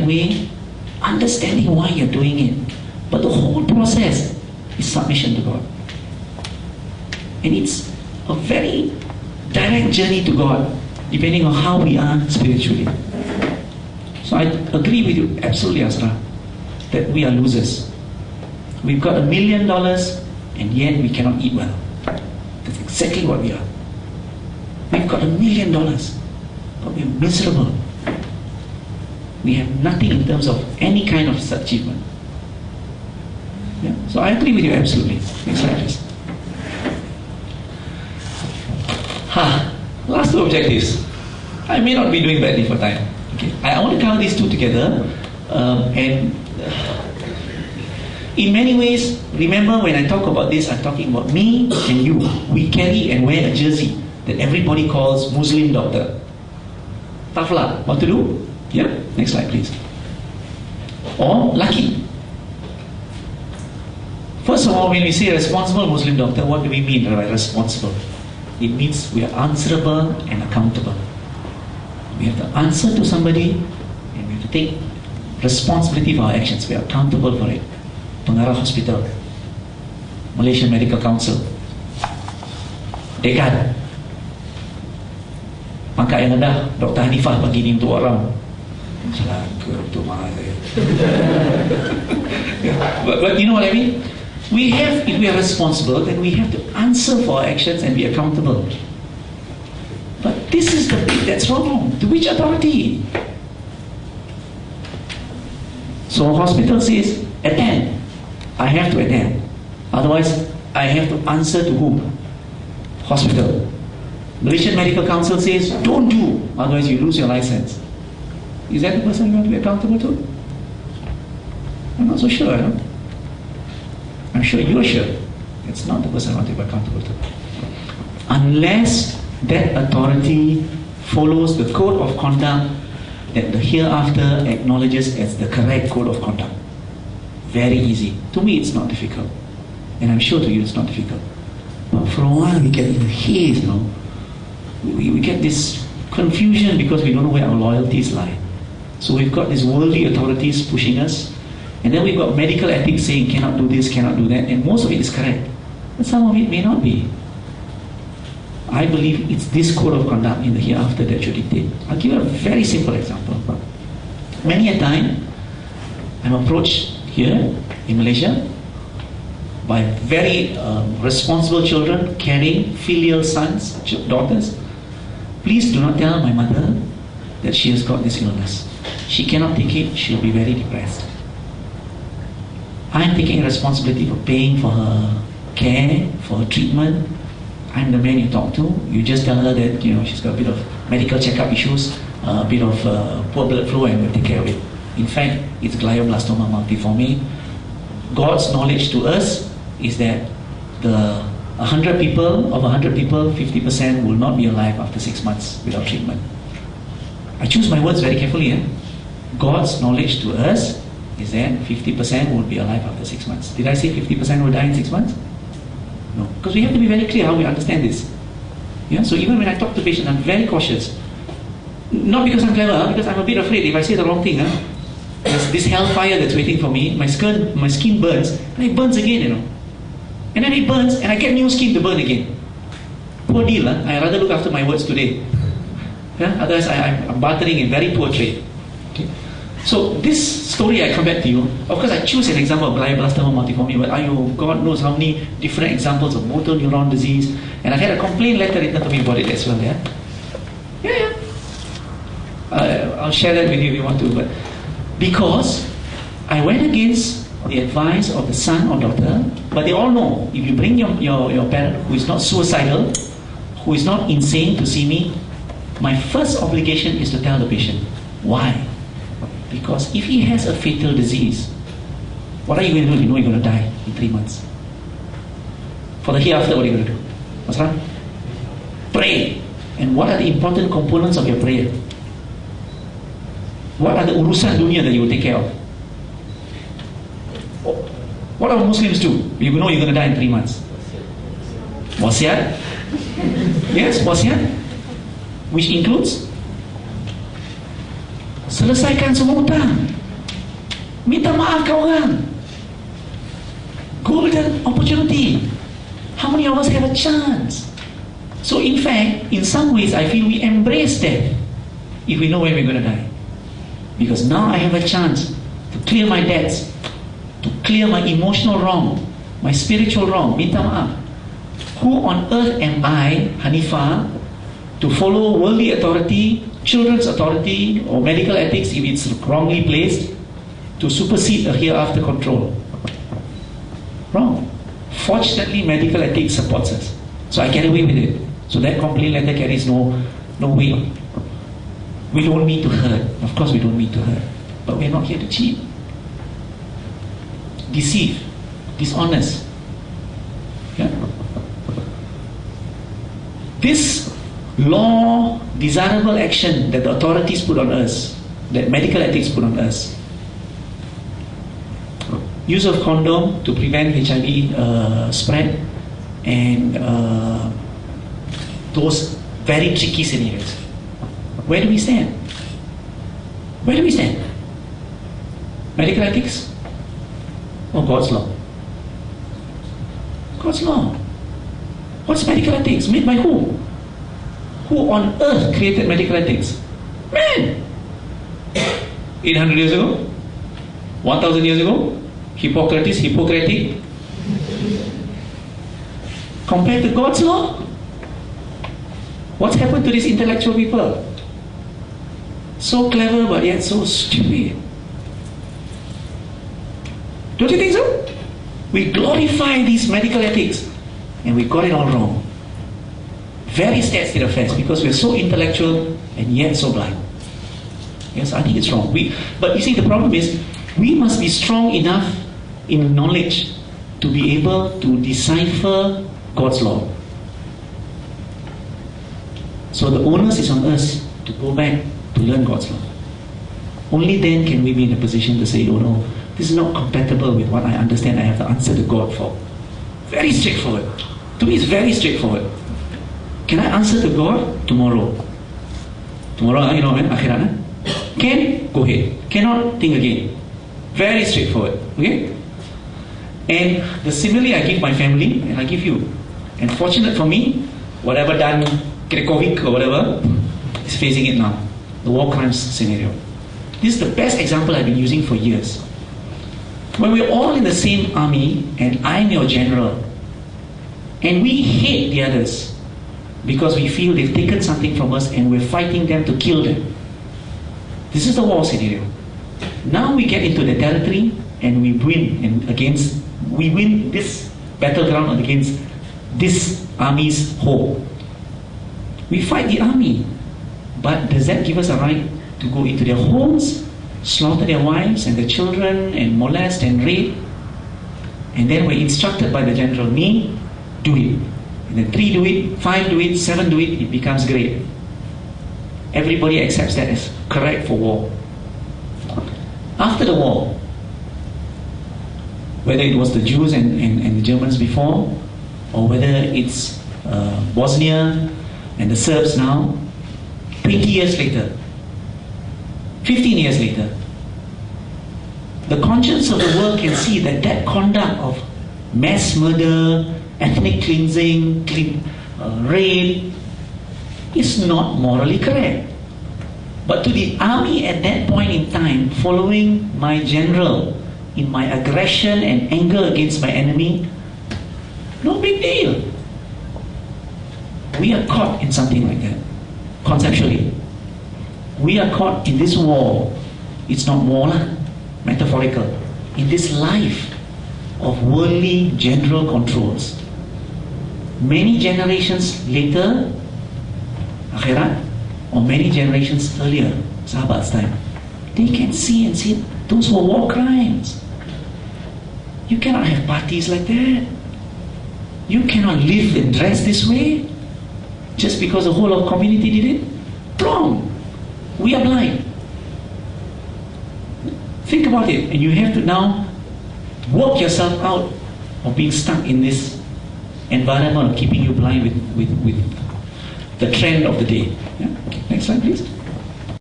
way, understanding why you're doing it. But the whole process is submission to God. And it's a very direct journey to God, depending on how we are spiritually. So I agree with you absolutely, Asra, that we are losers. We've got $1 million and yet we cannot eat well. That's exactly what we are. We've got $1 million, but we're miserable. We have nothing in terms of any kind of achievement. Yeah? So I agree with you absolutely. Next slide, please. Last two objectives. I may not be doing badly for time. Okay. I want to cover these two together. In many ways, remember when I talk about this, I'm talking about me and you. We carry and wear a jersey that everybody calls Muslim doctor. Tough lah. What to do? Yeah? Next slide, please. Or lucky. First of all, when we say responsible Muslim doctor, what do we mean by responsible? It means we are answerable and accountable. We have to answer to somebody and we have to take responsibility for our actions. We are accountable for it. Pengarah Hospital, Malaysian Medical Council, Dekan, pangkat yang rendah, Dr. Haniffah bagi ni untuk orang. Salah ke untuk mahal saya. But you know what I mean? If we are responsible, then we have to answer for our actions and be accountable. But this is the bit that's wrong. To which authority? So hospital says, attend. I have to attend. Otherwise, I have to answer to whom? Hospital. Malaysian Medical Council says, don't do. Otherwise, you lose your license. Is that the person you want to be accountable to? I'm not so sure. I'm sure you're sure. It's not the person I want to be accountable to. Unless that authority follows the code of conduct that the hereafter acknowledges as the correct code of conduct. Very easy. To me, it's not difficult. And I'm sure to you it's not difficult. But for a while, we get in the haze, we get this confusion because we don't know where our loyalties lie. So we've got these worldly authorities pushing us, and then we've got medical ethics saying cannot do this, cannot do that, and most of it is correct. But some of it may not be. I believe it's this code of conduct in the hereafter that should dictate. I'll give you a very simple example. Many a time, I'm approached here in Malaysia by very responsible children carrying filial sons, daughters. Please do not tell my mother that she has got this illness. She cannot take it, she'll be very depressed. I'm taking responsibility for paying for her care, for her treatment. I'm the man you talk to. You just tell her that she's got a bit of medical checkup issues, a bit of poor blood flow, and we'll take care of it. In fact, it's glioblastoma multiforme. God's knowledge to us is that of 100 people, 50% will not be alive after 6 months without treatment. I choose my words very carefully. God's knowledge to us is that 50% will be alive after 6 months. Did I say 50% will die in 6 months? No. Because we have to be very clear how we understand this. Yeah? So even when I talk to patients, I'm very cautious. Not because I'm clever, because I'm a bit afraid if I say the wrong thing. There's this hellfire that's waiting for me. My skin burns, and it burns again, And then it burns, and I get new skin to burn again. Poor deal, I rather look after my words today. Otherwise, I'm bartering in very poor trade. Okay? So this story, I come back to you. Of course, I choose an example of glioblastoma multiforme, but God knows how many different examples of motor neuron disease. And I've had a complaint letter written to me about it as well. Yeah. I'll share that with you if you want to. But because I went against the advice of the son or daughter, but they all know if you bring your parent who is not suicidal, who is not insane to see me, my first obligation is to tell the patient. Why? Because if he has a fatal disease, what are you going to do? You know you're going to die in 3 months. For the hereafter, what are you going to do? What's wrong? Pray. And what are the important components of your prayer? What are the urusan dunia that you will take care of? What do Muslims do? You know you're going to die in 3 months. Wasiat? Yes, wasiat. Which includes Selesaikan semua hutang. Minta maaf ke orang. Golden opportunity. How many of us have a chance? So in fact, in some ways, I feel we embrace death if we know when we're going to die. Because now I have a chance to clear my debts, to clear my emotional wrong, my spiritual wrong. Minta maaf. Who on earth am I, Haniffah, to follow worldly authority, children's authority, or medical ethics if it's wrongly placed, to supersede a hereafter control? Wrong. Fortunately, medical ethics supports us. So I get away with it. So that complaint letter carries no weight. We don't mean to hurt. Of course we don't mean to hurt. But we're not here to cheat, deceive, dishonest. Yeah? This law, desirable action that the authorities put on us, that medical ethics put on us, use of condom to prevent HIV spread, and those very tricky scenarios. Where do we stand? Where do we stand? Medical ethics or God's law? God's law. What's medical ethics? Made by who? Who on earth created medical ethics? Man! 800 years ago? 1000 years ago? Hippocratic? Compared to God's law? What's happened to these intellectual people? So clever but yet so stupid. Don't you think so? We glorify these medical ethics and we got it all wrong. Very sad state of affairs because we're so intellectual and yet so blind. Yes, I think it's wrong. But you see, the problem is we must be strong enough in knowledge to be able to decipher God's law. So the onus is on us to go back to learn God's law. Only then can we be in a position to say, oh no, this is not compatible with what I understand I have to answer to God for. Very straightforward. To me it's very straightforward. Can I answer to God tomorrow? Tomorrow, you know, man, akhirat. Can? Go ahead. Cannot? Think again. Very straightforward. Okay? And the simile I give my family and I give you. And fortunate for me, whatever done, COVID or whatever, is facing it now. The war crimes scenario. This is the best example I've been using for years. When we're all in the same army and I'm your general, and we hate the others because we feel they've taken something from us and we're fighting them to kill them. This is the war scenario. Now we get into the territory and we win, and we win this battleground against this army's home. We fight the army, but does that give us a right to go into their homes, slaughter their wives and their children, and molest and rape? And then we're instructed by the general, me, do it. And then 3 do it, 5 do it, 7 do it, it becomes great. Everybody accepts that as correct for war. After the war, whether it was the Jews and the Germans before, or whether it's Bosnia and the Serbs now, 20 years later, 15 years later, the conscience of the world can see that that conduct of mass murder, ethnic cleansing, rape, is not morally correct. But to the army at that point in time, following my general in my aggression and anger against my enemy, no big deal. We are caught in something like that, conceptually. We are caught in this war. It's not war, metaphorical. In this life of worldly general controls. Many generations later, akhirat, or many generations earlier, sahabat's time, they can see and see those were war crimes. You cannot have parties like that. You cannot live and dress this way just because the whole of community did it. Wrong. We are blind. Think about it, and you have to now work yourself out of being stuck in this environment of keeping you blind with the trend of the day. Yeah? Okay. Next slide, please.